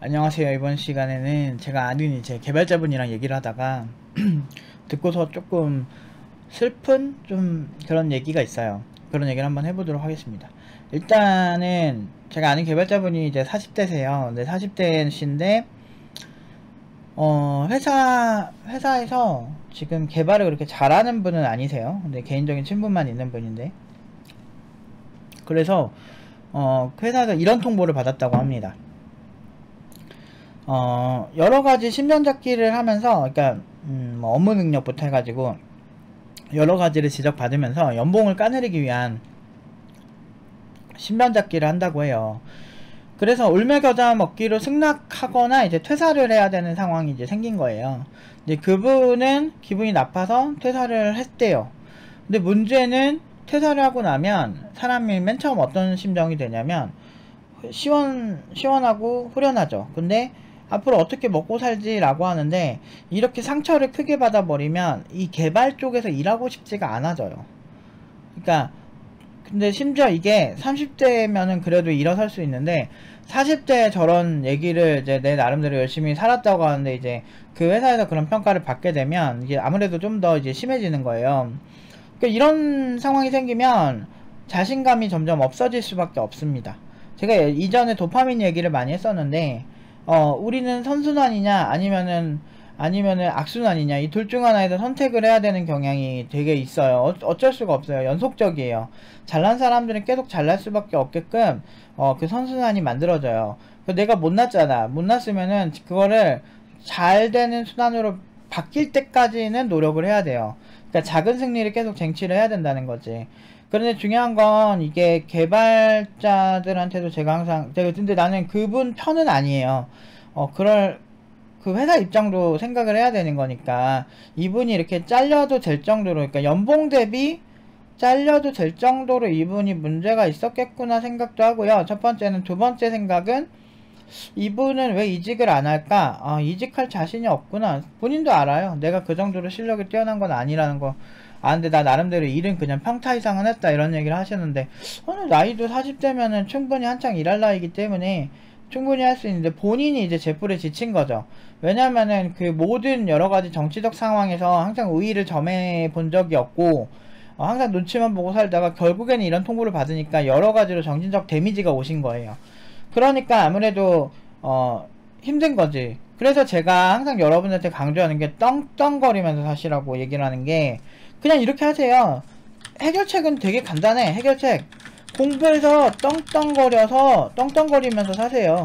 안녕하세요. 이번 시간에는 제가 아는 이제 개발자분이랑 얘기를 하다가 듣고서 조금 슬픈 좀 그런 얘기가 있어요. 그런 얘기를 한번 해보도록 하겠습니다. 일단은 제가 아는 개발자분이 이제 40대세요. 근데 40대신데 회사에서 지금 개발을 그렇게 잘하는 분은 아니세요. 근데 개인적인 친분만 있는 분인데, 그래서 그 회사에서 이런 통보를 받았다고 합니다. 여러가지 신변잡기를 하면서, 그러니까 뭐 업무 능력부터 해가지고 여러가지를 지적받으면서 연봉을 까내리기 위한 신변잡기를 한다고 해요. 그래서 울며 겨자 먹기로 승낙하거나 이제 퇴사를 해야 되는 상황이 이제 생긴 거예요. 근데 그분은 기분이 나빠서 퇴사를 했대요. 근데 문제는 퇴사를 하고 나면 사람이 맨 처음 어떤 심정이 되냐면 시원하고 후련하죠. 근데 앞으로 어떻게 먹고 살지 라고 하는데, 이렇게 상처를 크게 받아버리면 이 개발 쪽에서 일하고 싶지가 않아져요. 그러니까 근데 심지어 이게 30대면은 그래도 일어설 수 있는데, 40대에 저런 얘기를 이제 내 나름대로 열심히 살았다고 하는데 이제 그 회사에서 그런 평가를 받게 되면 이게 아무래도 좀 더 이제 심해지는 거예요. 그러니까 이런 상황이 생기면 자신감이 점점 없어질 수밖에 없습니다. 제가 이전에 도파민 얘기를 많이 했었는데, 우리는 선순환이냐 아니면은 악순환이냐, 이 둘 중 하나에서 선택을 해야 되는 경향이 되게 있어요. 어쩔 수가 없어요. 연속적이에요. 잘난 사람들은 계속 잘날 수밖에 없게끔 그 선순환이 만들어져요. 내가 못났잖아. 못났으면은 그거를 잘 되는 순환으로 바뀔 때까지는 노력을 해야 돼요. 그러니까 작은 승리를 계속 쟁취를 해야 된다는 거지. 그런데 중요한 건 이게 개발자들한테도 제가 항상, 근데 나는 그분 편은 아니에요. 그 회사 입장도 생각을 해야 되는 거니까, 이분이 이렇게 잘려도 될 정도로, 그러니까 연봉 대비 잘려도 될 정도로 이분이 문제가 있었겠구나 생각도 하고요. 첫 번째는. 두 번째 생각은, 이분은 왜 이직을 안 할까? 이직할 자신이 없구나. 본인도 알아요. 내가 그 정도로 실력이 뛰어난 건 아니라는 거. 근데 나 나름대로 일은 그냥 평타 이상은 했다, 이런 얘기를 하시는데, 어느 나이도 40대면은 충분히 한창 일할 나이기 때문에 충분히 할 수 있는데, 본인이 이제 제풀에 지친 거죠. 왜냐면은 그 모든 여러가지 정치적 상황에서 항상 우위를 점해 본 적이 없고, 항상 눈치만 보고 살다가 결국에는 이런 통보를 받으니까 여러가지로 정신적 데미지가 오신 거예요. 그러니까 아무래도 힘든 거지. 그래서 제가 항상 여러분한테 강조하는 게, 떵떵거리면서 사시라고 얘기를 하는 게, 그냥 이렇게 하세요. 해결책은 되게 간단해. 해결책 공부해서 떵떵거리면서 사세요.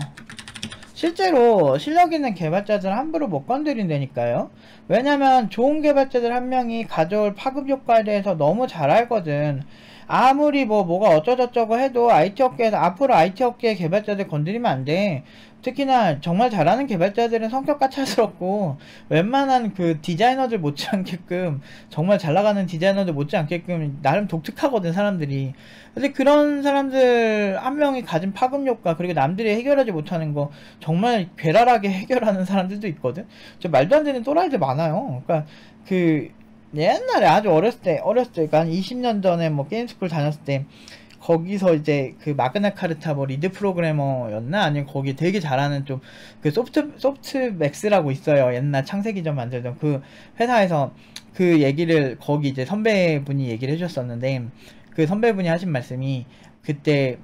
실제로 실력 있는 개발자들 함부로 못 건드린다니까요. 왜냐면 좋은 개발자들 한 명이 가져올 파급 효과에 대해서 너무 잘 알거든. 아무리 뭐가 어쩌저쩌고 해도 IT 업계에서, 앞으로 IT 업계 개발자들 건드리면 안 돼. 특히나 정말 잘하는 개발자들은 성격 까탈스럽고, 웬만한 그 디자이너들 못지않게끔, 정말 잘나가는 디자이너들 못지않게끔 나름 독특하거든, 사람들이. 근데 그런 사람들 한 명이 가진 파급 효과, 그리고 남들이 해결하지 못하는 거 정말 괴랄하게 해결하는 사람들도 있거든. 저 말도 안 되는 또라이들 많아요. 그러니까 그 옛날에 아주 어렸을 때, 그러니까 한 20년 전에 뭐 게임스쿨 다녔을 때, 거기서 이제 그 마그나 카르타 뭐 리드 프로그래머였나? 아니면 거기 되게 잘하는 좀 그 소프트 맥스라고 있어요. 옛날 창세기전 만들던 그 회사에서 그 얘기를, 거기 이제 선배분이 얘기를 해줬었는데, 그 선배분이 하신 말씀이, 그때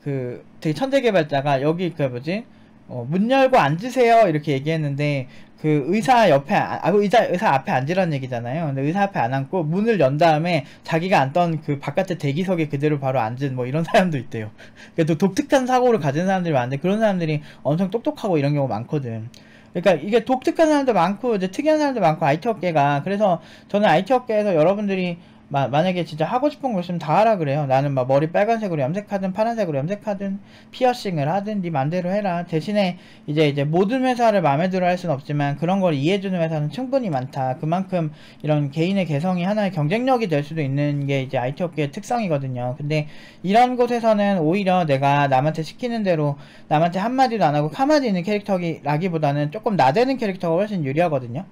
그 되게 천재 개발자가 여기 그 뭐지? 문 열고 앉으세요, 이렇게 얘기했는데, 그 의사 옆에 의사 앞에 앉으라는 얘기잖아요. 근데 의사 앞에 안 앉고 문을 연 다음에 자기가 앉던 그 바깥에 대기석에 그대로 바로 앉은 뭐 이런 사람도 있대요. 그러니까 또 독특한 사고를 가진 사람들이 많은데, 그런 사람들이 엄청 똑똑하고 이런 경우 많거든. 그러니까 이게 독특한 사람도 많고 이제 특이한 사람도 많고, IT 업계가. 그래서 저는 IT 업계에서 여러분들이 만약에 진짜 하고 싶은 거 있으면 다 하라 그래요. 나는 막 머리 빨간색으로 염색하든 파란색으로 염색하든 피어싱을 하든 네 맘대로 해라. 대신에 이제 모든 회사를 마음에 들어 할 수는 없지만, 그런 걸 이해해주는 회사는 충분히 많다. 그만큼 이런 개인의 개성이 하나의 경쟁력이 될 수도 있는 게 이제 IT 업계의 특성이거든요. 근데 이런 곳에서는 오히려 내가 남한테 시키는 대로, 남한테 한마디도 안 하고 카마디 있는 캐릭터라기보다는 조금 나대는 캐릭터가 훨씬 유리하거든요.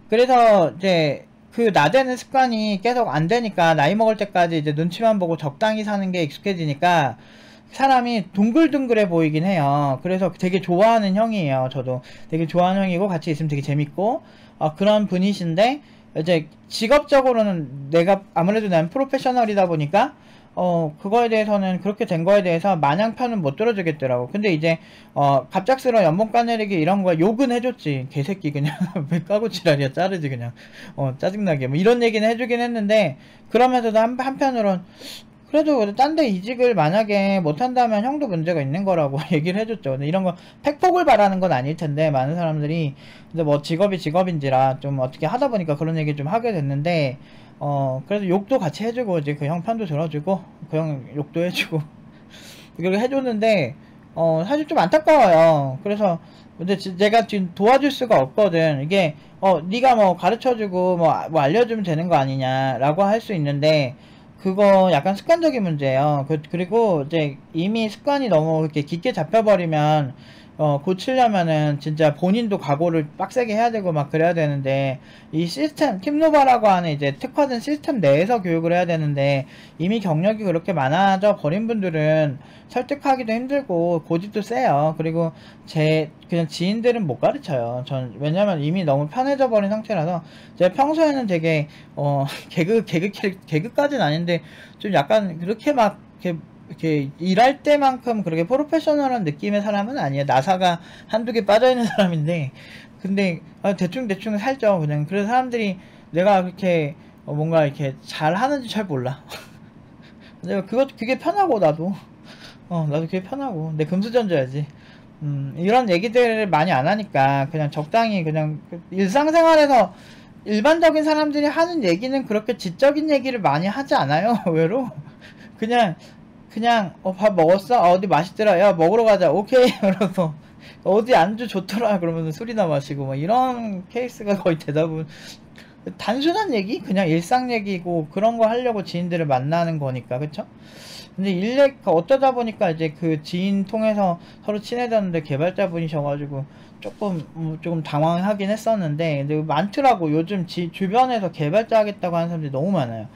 그래서 이제 그 나대는 습관이 계속 안 되니까, 나이 먹을 때까지 이제 눈치만 보고 적당히 사는 게 익숙해지니까, 사람이 둥글둥글해 보이긴 해요. 그래서 되게 좋아하는 형이에요. 저도 되게 좋아하는 형이고 같이 있으면 되게 재밌고 그런 분이신데 이제 직업적으로는 내가 아무래도 난 프로페셔널이다 보니까 그거에 대해서는 그렇게 된 거에 대해서 마냥 편은 못 들어주겠더라고. 근데 이제 갑작스러운 연봉 까내리기 이런 거 욕은 해줬지. 개새끼 그냥 왜 까고 지랄이야, 자르지 그냥. 짜증나게 뭐 이런 얘기는 해주긴 했는데, 그러면서도 한편으론 그래도 딴 데 이직을 만약에 못한다면 형도 문제가 있는 거라고 얘기를 해줬죠. 근데 이런 거 팩폭을 바라는 건 아닐 텐데, 많은 사람들이. 근데 뭐 직업이 직업인지라 좀 어떻게 하다 보니까 그런 얘기 좀 하게 됐는데, 그래서 욕도 같이 해주고, 이제 그 형 편도 들어주고, 그 형 욕도 해주고, 그렇게 해줬는데, 사실 좀 안타까워요. 그래서, 근데 제가 지금 도와줄 수가 없거든. 이게, 네가 뭐 가르쳐주고, 뭐 알려주면 되는 거 아니냐라고 할 수 있는데, 그거 약간 습관적인 문제예요. 그리고 이제 이미 습관이 너무 이렇게 깊게 잡혀버리면 고치려면은 진짜 본인도 각오를 빡세게 해야 되고 막 그래야 되는데, 이 시스템 팀노바라고 하는 이제 특화된 시스템 내에서 교육을 해야 되는데, 이미 경력이 그렇게 많아져 버린 분들은 설득하기도 힘들고 고집도 세요. 그리고 그냥 지인들은 못 가르쳐요. 왜냐면 이미 너무 편해져 버린 상태라서. 제가 평소에는 되게 개그까지는 아닌데 좀 약간 그렇게 막 이렇게 일할 때만큼 그렇게 프로페셔널한 느낌의 사람은 아니에요. 나사가 한두 개 빠져있는 사람인데, 근데 대충 살죠 그냥. 그래서 사람들이 내가 그렇게 뭔가 이렇게 잘 하는지 잘 몰라. 내가 그게 편하고, 나도 그게 편하고. 내 금수저인줘야지. 이런 얘기들을 많이 안 하니까 그냥 적당히 그냥 일상생활에서 일반적인 사람들이 하는 얘기는 그렇게 지적인 얘기를 많이 하지 않아요. 의외로. 그냥 밥 먹었어? 어디 맛있더라. 야, 먹으러 가자. 오케이. 그러고 어디 안주 좋더라. 그러면 술이나 마시고 막 이런 케이스가 거의 대부분. 단순한 얘기? 그냥 일상 얘기고, 그런 거 하려고 지인들을 만나는 거니까, 그쵸? 근데 어쩌다 보니까 이제 그 지인 통해서 서로 친해졌는데 개발자분이셔가지고 조금 당황하긴 했었는데, 근데 많더라고. 요즘 주변에서 개발자 하겠다고 하는 사람들이 너무 많아요.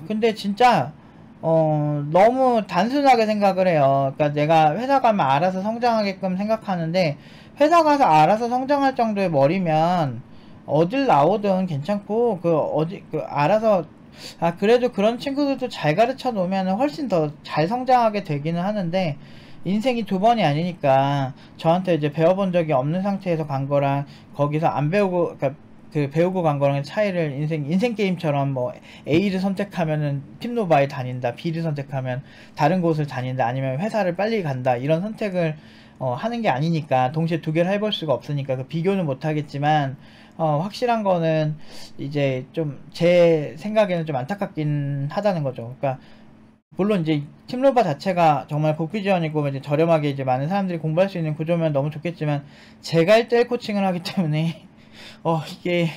근데 진짜 너무 단순하게 생각을 해요. 그러니까 내가 회사 가면 알아서 성장하게끔 생각하는데, 회사 가서 알아서 성장할 정도의 머리면 어딜 나오든 괜찮고, 알아서, 그래도 그런 친구들도 잘 가르쳐 놓으면 훨씬 더 잘 성장하게 되기는 하는데, 인생이 두 번이 아니니까 저한테 이제 배워본 적이 없는 상태에서 간 거랑 거기서 안 배우고, 그러니까 그 배우고 간 거랑 차이를 인생 게임처럼 뭐 A를 선택하면은 팀노바에 다닌다, B를 선택하면 다른 곳을 다닌다, 아니면 회사를 빨리 간다, 이런 선택을 하는 게 아니니까, 동시에 두 개를 해볼 수가 없으니까 그 비교는 못 하겠지만, 확실한 거는 이제 좀 제 생각에는 좀 안타깝긴 하다는 거죠. 그러니까 물론 이제 팀노바 자체가 정말 복귀 지원이고 이제 저렴하게 이제 많은 사람들이 공부할 수 있는 구조면 너무 좋겠지만, 제가 1대1 코칭을 하기 때문에 이게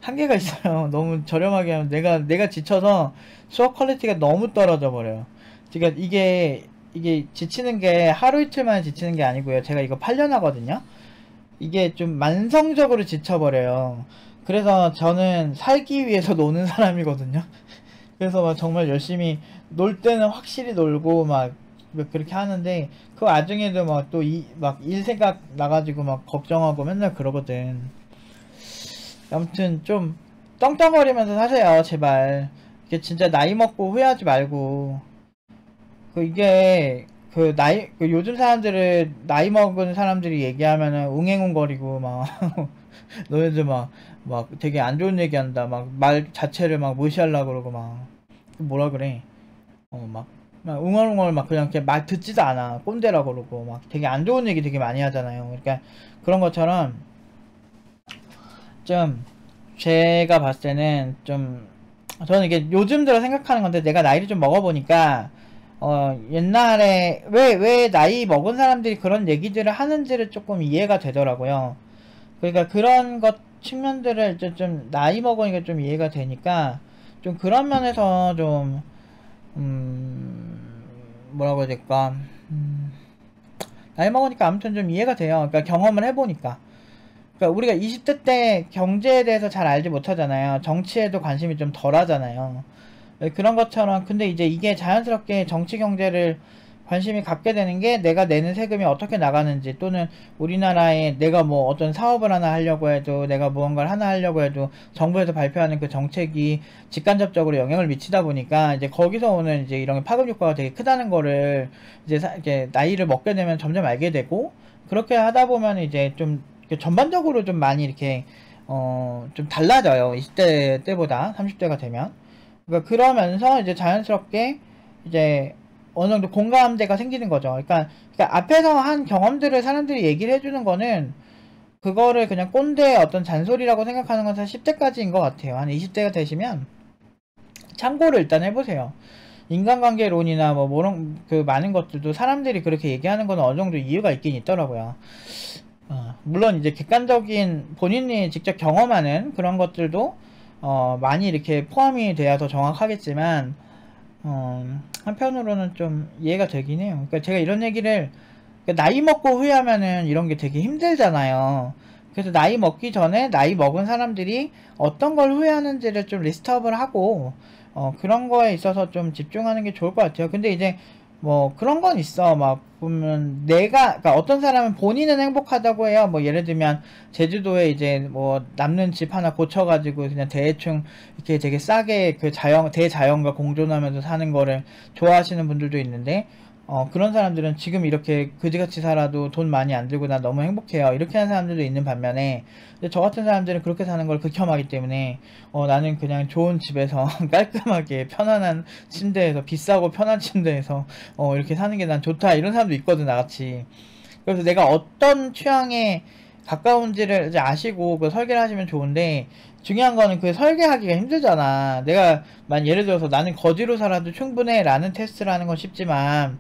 한계가 있어요. 너무 저렴하게 하면 내가 지쳐서 수업 퀄리티가 너무 떨어져 버려요. 그러니까 이게 지치는 게 하루 이틀 만에 지치는 게 아니고요. 제가 이거 8년 하거든요. 이게 좀 만성적으로 지쳐버려요. 그래서 저는 살기 위해서 노는 사람이거든요. 그래서 막 정말 열심히 놀 때는 확실히 놀고 막 그렇게 하는데, 그 와중에도 막 또 막 일 생각 나가지고 막 걱정하고 맨날 그러거든. 아무튼 좀 떵떵거리면서 사세요, 제발. 이게 진짜 나이 먹고 후회하지 말고. 이게 요즘 사람들을, 나이 먹은 사람들이 얘기하면은 웅행웅거리고 막 너네들 막 되게 안 좋은 얘기한다, 막 말 자체를 막 무시하려고 그러고 막 뭐라 그래, 막 웅얼웅얼 막 그냥 이렇게 말 듣지도 않아, 꼰대라고 그러고 막 되게 안 좋은 얘기 되게 많이 하잖아요. 그러니까 그런 것처럼 좀, 제가 봤을 때는 좀, 저는 이게 요즘 들어 생각하는 건데, 내가 나이를 좀 먹어보니까 옛날에 왜 나이 먹은 사람들이 그런 얘기들을 하는지를 조금 이해가 되더라고요. 그러니까 그런 것 측면들을 이제 좀 나이 먹으니까 좀 이해가 되니까, 좀 그런 면에서 좀 뭐라고 해야 될까, 나이 먹으니까 아무튼 좀 이해가 돼요. 그러니까 경험을 해보니까. 그러니까 우리가 20대 때 경제에 대해서 잘 알지 못하잖아요. 정치에도 관심이 좀 덜 하잖아요. 그런 것처럼. 근데 이제 이게 자연스럽게 정치 경제를 관심이 갖게 되는 게 내가 내는 세금이 어떻게 나가는지, 또는 우리나라에 내가 뭐 어떤 사업을 하나 하려고 해도, 내가 무언가를 하나 하려고 해도 정부에서 발표하는 그 정책이 직간접적으로 영향을 미치다 보니까 이제 거기서 오는 이제 이런 파급 효과가 되게 크다는 거를 이제 나이를 먹게 되면 점점 알게 되고, 그렇게 하다 보면 이제 좀 전반적으로 좀 많이 이렇게 좀 달라져요. 20대 때보다 30대가 되면. 그러니까 그러면서 이제 자연스럽게 이제 어느 정도 공감대가 생기는 거죠. 그러니까 앞에서 한 경험들을 사람들이 얘기를 해주는 거는, 그거를 그냥 꼰대의 어떤 잔소리라고 생각하는 건 사실 10대까지인 것 같아요. 한 20대가 되시면 참고를 일단 해보세요. 인간관계론이나 뭐 그 많은 것들도 사람들이 그렇게 얘기하는 건 어느 정도 이유가 있긴 있더라고요. 물론 이제 객관적인 본인이 직접 경험하는 그런 것들도 많이 이렇게 포함이 돼야 더 정확하겠지만, 한편으로는 좀 이해가 되긴 해요. 그러니까 제가 이런 얘기를, 그러니까 나이 먹고 후회하면은 이런 게 되게 힘들잖아요. 그래서 나이 먹기 전에 나이 먹은 사람들이 어떤 걸 후회하는지를 좀 리스트업을 하고, 그런 거에 있어서 좀 집중하는 게 좋을 것 같아요. 근데 이제 뭐 그런 건 있어. 막 보면 그러니까 어떤 사람은 본인은 행복하다고 해요. 뭐 예를 들면 제주도에 이제 뭐 남는 집 하나 고쳐가지고 그냥 대충 이렇게 되게 싸게 그 대자연과 공존하면서 사는 거를 좋아하시는 분들도 있는데, 그런 사람들은 지금 이렇게 그지같이 살아도 돈 많이 안 들고 나 너무 행복해요, 이렇게 하는 사람들도 있는 반면에, 저 같은 사람들은 그렇게 사는 걸 극혐하기 때문에 나는 그냥 좋은 집에서 깔끔하게 편안한 침대에서, 비싸고 편한 침대에서 이렇게 사는 게 난 좋다, 이런 사람도 있거든, 나같이. 그래서 내가 어떤 취향에 가까운지를 이제 아시고 그 설계를 하시면 좋은데, 중요한 거는 그 설계하기가 힘들잖아. 내가 예를 들어서 나는 거지로 살아도 충분해 라는 테스트를 하는 건 쉽지만,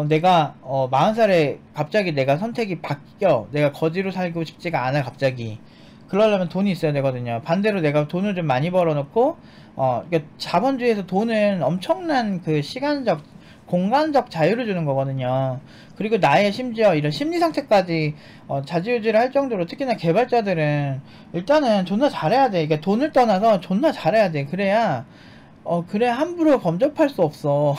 내가 40살에 갑자기 내가 선택이 바뀌어, 내가 거지로 살고 싶지가 않아 갑자기, 그러려면 돈이 있어야 되거든요. 반대로 내가 돈을 좀 많이 벌어놓고, 그러니까 자본주의에서 돈은 엄청난 그 시간적, 공간적 자유를 주는 거거든요. 그리고 나의 심지어 이런 심리 상태까지 좌지우지를 할 정도로, 특히나 개발자들은 일단은 존나 잘해야 돼. 그러니까 돈을 떠나서 존나 잘해야 돼. 그래 함부로 범접할 수 없어.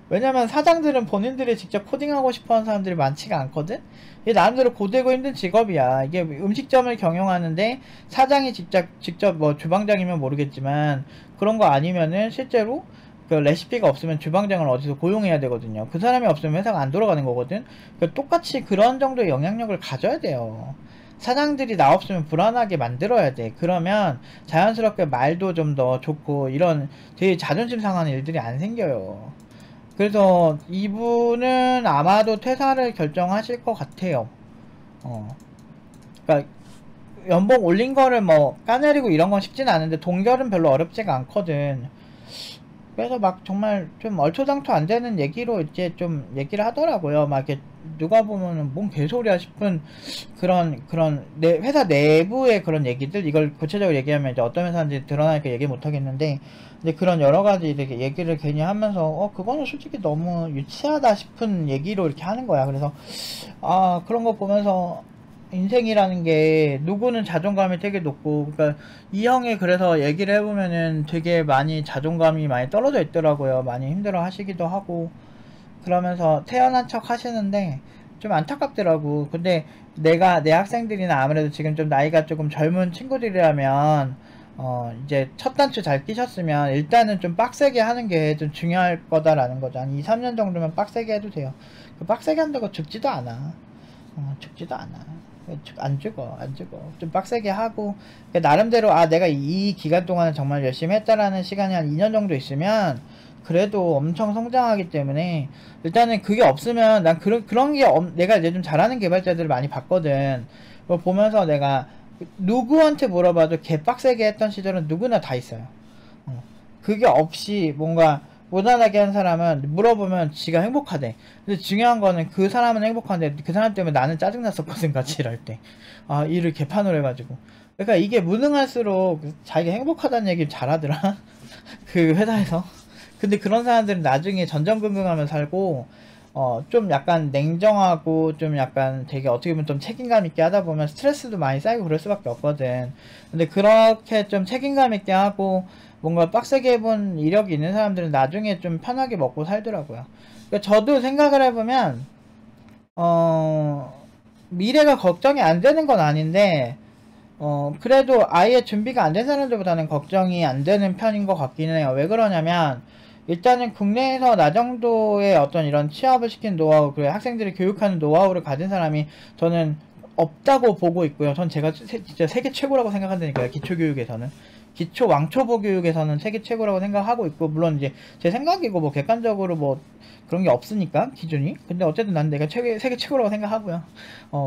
왜냐면 사장들은 본인들이 직접 코딩하고 싶어하는 사람들이 많지가 않거든. 이게 나름대로 고되고 힘든 직업이야. 이게 음식점을 경영하는데 사장이 직접 뭐 주방장이면 모르겠지만, 그런 거 아니면은 실제로 그 레시피가 없으면 주방장을 어디서 고용해야 되거든요. 그 사람이 없으면 회사가 안 돌아가는 거거든. 똑같이 그런 정도의 영향력을 가져야 돼요. 사장들이 나 없으면 불안하게 만들어야 돼. 그러면 자연스럽게 말도 좀 더 좋고, 이런 되게 자존심 상하는 일들이 안 생겨요. 그래서 이분은 아마도 퇴사를 결정하실 것 같아요. 그러니까 연봉 올린 거를 뭐 까내리고 이런 건 쉽진 않은데, 동결은 별로 어렵지가 않거든. 그래서 막 정말 좀 얼토당토 안 되는 얘기로 이제 좀 얘기를 하더라고요. 막 이렇게 누가 보면은 뭔 개소리야 싶은 그런 회사 내부의 그런 얘기들, 이걸 구체적으로 얘기하면 이제 어떤 회사인지 드러나니까 얘기 못 하겠는데, 이제 그런 여러 가지 이렇게 얘기를 괜히 하면서 그거는 솔직히 너무 유치하다 싶은 얘기로 이렇게 하는 거야. 그래서 그런 거 보면서 인생이라는 게, 누구는 자존감이 되게 높고, 그러니까 이 형이 그래서 얘기를 해보면은 되게 많이 자존감이 많이 떨어져 있더라고요. 많이 힘들어 하시기도 하고, 그러면서 태어난 척 하시는데 좀 안타깝더라고. 근데 내 학생들이나 아무래도 지금 좀 나이가 조금 젊은 친구들이라면, 이제 첫 단추 잘 끼셨으면 일단은 좀 빡세게 하는 게 좀 중요할 거다라는 거죠. 한 2, 3년 정도면 빡세게 해도 돼요. 빡세게 한다고 죽지도 않아. 죽지도 않아. 안 죽어. 좀 빡세게 하고, 나름대로 내가 이 기간 동안은 정말 열심히 했다라는 시간이 한 2년 정도 있으면 그래도 엄청 성장하기 때문에, 일단은 그게 없으면, 난 그런 게 내가 이제 좀 잘하는 개발자들을 많이 봤거든. 그걸 보면서 내가 누구한테 물어봐도 개빡세게 했던 시절은 누구나 다 있어요. 그게 없이 뭔가 무난하게 한 사람은 물어보면 지가 행복하대. 근데 중요한 거는 그 사람은 행복한데 그 사람 때문에 나는 짜증났었거든, 같이 일할 때. 일을 개판으로 해가지고. 그러니까 이게 무능할수록 자기가 행복하다는 얘기를 잘하더라. 그 회사에서. 근데 그런 사람들은 나중에 전전긍긍하며 살고, 좀 약간 냉정하고, 좀 약간 되게 어떻게 보면 좀 책임감 있게 하다 보면 스트레스도 많이 쌓이고 그럴 수밖에 없거든. 근데 그렇게 좀 책임감 있게 하고 뭔가 빡세게 해본 이력이 있는 사람들은 나중에 좀 편하게 먹고 살더라고요. 그러니까 저도 생각을 해보면 미래가 걱정이 안 되는 건 아닌데 그래도 아예 준비가 안 된 사람들보다는 걱정이 안 되는 편인 것 같기는 해요. 왜 그러냐면 일단은 국내에서 나 정도의 어떤 이런 취업을 시킨 노하우, 그리고 학생들을 교육하는 노하우를 가진 사람이 저는 없다고 보고 있고요. 전 제가 진짜 세계 최고라고 생각한다니까요. 기초교육에서는. 기초 왕초보 교육에서는 세계 최고라고 생각하고 있고, 물론 이제 제 생각이고 뭐 객관적으로 뭐 그런 게 없으니까 기준이. 근데 어쨌든 난 내가 세계 최고라고 생각하고요.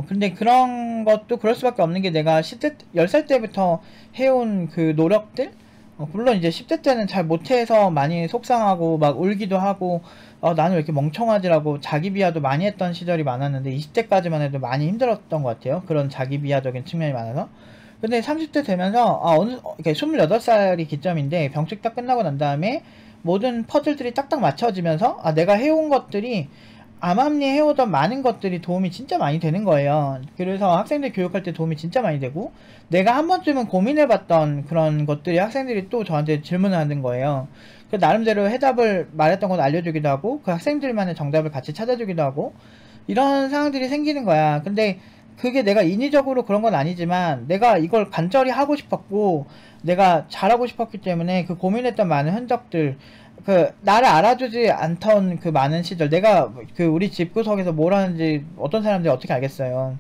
근데 그런 것도 그럴 수밖에 없는 게 내가 10대 10살 때부터 해온 그 노력들, 물론 이제 10대 때는 잘 못해서 많이 속상하고 막 울기도 하고 나는 왜 이렇게 멍청하지라고 자기 비하도 많이 했던 시절이 많았는데 20대까지만 해도 많이 힘들었던 것 같아요. 그런 자기 비하적인 측면이 많아서. 근데 30대 되면서 이렇게 28살이 기점인데 병식 딱 끝나고 난 다음에 모든 퍼즐들이 딱딱 맞춰지면서 내가 해온 것들이 암암리 해오던 많은 것들이 도움이 진짜 많이 되는 거예요. 그래서 학생들 교육할 때 도움이 진짜 많이 되고, 내가 한 번쯤은 고민해봤던 그런 것들이 학생들이 또 저한테 질문을 하는 거예요. 그 나름대로 해답을 말했던 건 알려주기도 하고, 그 학생들만의 정답을 같이 찾아주기도 하고, 이런 상황들이 생기는 거야. 근데 그게 내가 인위적으로 그런 건 아니지만 내가 이걸 간절히 하고 싶었고 내가 잘하고 싶었기 때문에 그 고민했던 많은 흔적들, 그 나를 알아주지 않던 그 많은 시절, 내가 그 우리 집구석에서 뭘 하는지 어떤 사람들이 어떻게 알겠어요.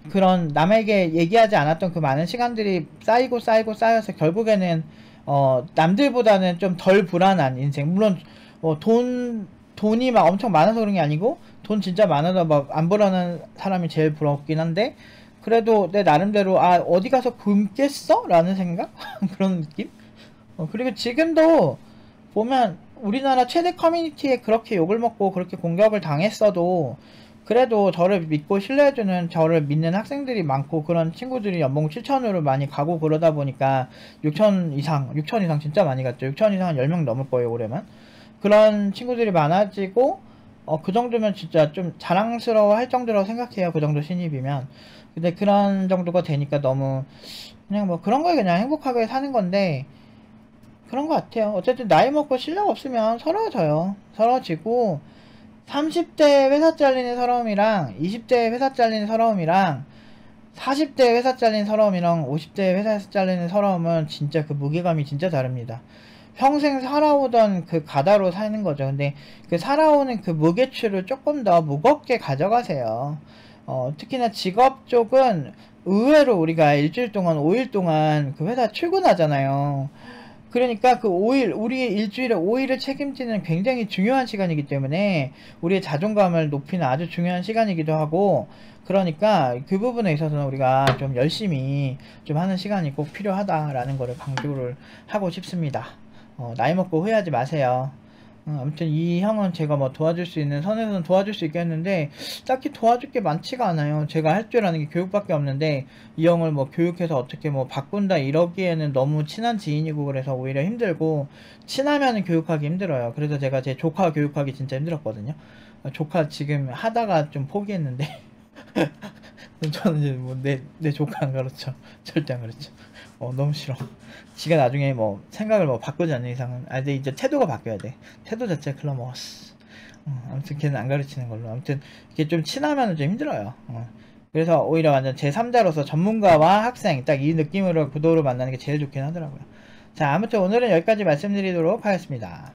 그런 남에게 얘기하지 않았던 그 많은 시간들이 쌓이고 쌓이고 쌓여서 결국에는 남들보다는 좀 덜 불안한 인생. 물론 돈이 막 엄청 많아서 그런 게 아니고 돈 진짜 많아서 막 안 불안한 사람이 제일 부럽긴 한데, 그래도 내 나름대로 어디 가서 굶겠어? 라는 생각? 그런 느낌? 그리고 지금도 보면 우리나라 최대 커뮤니티에 그렇게 욕을 먹고 그렇게 공격을 당했어도 그래도 저를 믿고 신뢰해주는, 저를 믿는 학생들이 많고, 그런 친구들이 연봉 7천으로 많이 가고 그러다 보니까 6천 이상 진짜 많이 갔죠. 6천 이상 한 10명 넘을 거예요, 올해만. 그런 친구들이 많아지고, 그 정도면 진짜 좀 자랑스러워 할 정도라고 생각해요. 그 정도 신입이면. 근데 그런 정도가 되니까 너무 그냥 뭐 그런 거에 그냥 행복하게 사는 건데, 그런 것 같아요. 어쨌든 나이 먹고 실력 없으면 서러워져요. 서러워지고, 30대 회사 잘리는 서러움이랑 20대 회사 잘리는 서러움이랑 40대 회사 잘리는 서러움이랑 50대 회사에서 잘리는 서러움은 진짜 그 무게감이 진짜 다릅니다. 평생 살아오던 그 가다로 사는 거죠. 근데 그 살아오는 그 무게추를 조금 더 무겁게 가져가세요. 특히나 직업 쪽은 의외로 우리가 일주일 동안 5일 동안 그 회사 출근하잖아요. 그러니까 그 5일, 우리의 일주일에 5일을 책임지는 굉장히 중요한 시간이기 때문에 우리의 자존감을 높이는 아주 중요한 시간이기도 하고, 그러니까 그 부분에 있어서는 우리가 좀 열심히 좀 하는 시간이 꼭 필요하다라는 거를 강조를 하고 싶습니다. 나이 먹고 후회하지 마세요. 아무튼 이 형은 제가 뭐 도와줄 수 있는 선에서는 도와줄 수 있겠는데 딱히 도와줄 게 많지가 않아요. 제가 할 줄 아는 게 교육밖에 없는데 이 형을 뭐 교육해서 어떻게 뭐 바꾼다 이러기에는 너무 친한 지인이고 그래서 오히려 힘들고, 친하면은 교육하기 힘들어요. 그래서 제가 제 조카 교육하기 진짜 힘들었거든요. 조카 지금 하다가 좀 포기했는데 저는 이제 뭐 내 조카 안 가르쳐. 절대 안 가르쳐. 너무 싫어. 지가 나중에 뭐 생각을 뭐 바꾸지 않는 이상은, 근데 이제 태도가 바뀌어야 돼. 태도 자체가 클러머스. 아무튼 걔는 안 가르치는 걸로. 아무튼 이게 좀 친하면 좀 힘들어요. 그래서 오히려 완전 제3자로서 전문가와 학생 딱 이 느낌으로 구도로 만나는 게 제일 좋긴 하더라고요. 자, 아무튼 오늘은 여기까지 말씀드리도록 하겠습니다.